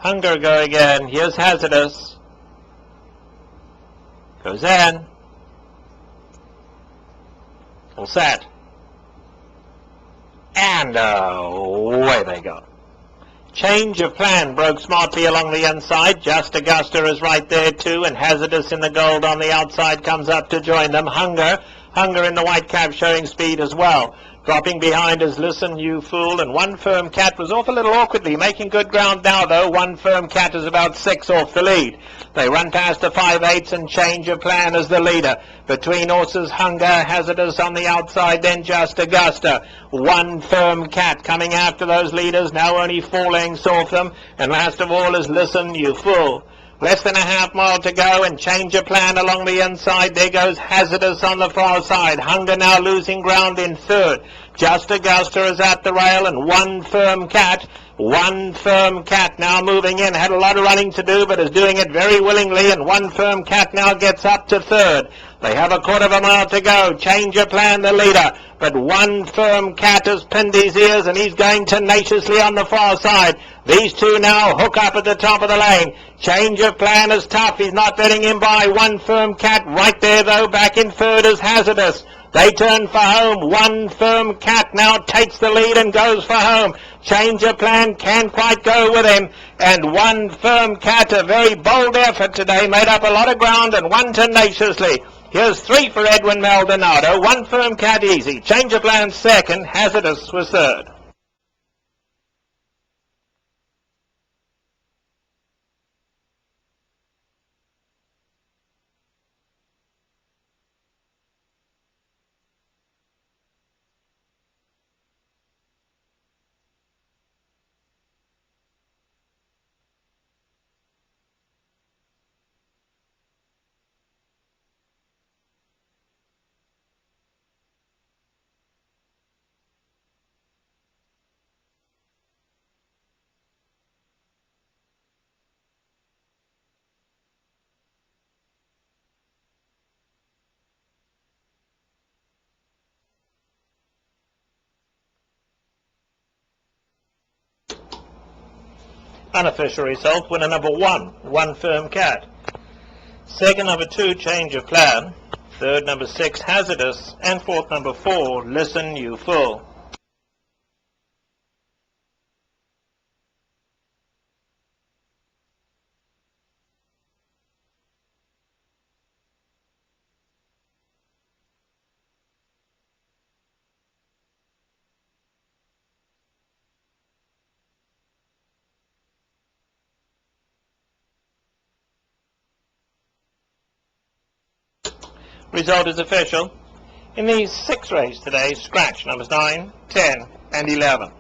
Hunger go again. Here's Hazardous. Goes in. All set. And away they go. Change of plan broke smartly along the inside. Just Augusta is right there too, and Hazardous in the gold on the outside comes up to join them. Hunger in the white cap showing speed as well. Dropping behind is Listen You Fool, and One Firm Cat was off a little awkwardly, making good ground now though. One Firm Cat is about 6 off the lead. They run past the 5/8 and Change of Plan as the leader. Between horses, Hunger, Hazardous on the outside, then Just Augusta. One Firm Cat coming after those leaders, now only 4 lengths off them, and last of all is Listen You Fool. Less than a half mile to go, and Change of Plan along the inside. There goes Hazardous on the far side. Hunger now losing ground in third. Just Augusta is at the rail, and One Firm Cat now moving in. Had a lot of running to do, but is doing it very willingly, and One Firm Cat now gets up to third. They have a quarter of a mile to go. Change of Plan the leader, but One Firm Cat has pinned his ears, and he's going tenaciously on the far side. These two now hook up at the top of the lane. Change of Plan is tough. He's not letting him by. One Firm Cat right there though. Back in third is Hazardous. They turn for home. One Firm Cat now takes the lead and goes for home. Change of Plan can't quite go with him. And One Firm Cat, a very bold effort today, made up a lot of ground and won tenaciously. Here's 3 for Edwin Maldonado. One Firm Cat easy. Change of Plan second. Hazardous was third. Unofficial result, winner number 1, One Firm Cat. Second, number 2, Change of Plan. Third, number 6, Hazardous. And fourth, number 4, Listen You Fool. Result is official. In the 6th race today, scratch numbers 9, 10, and 11.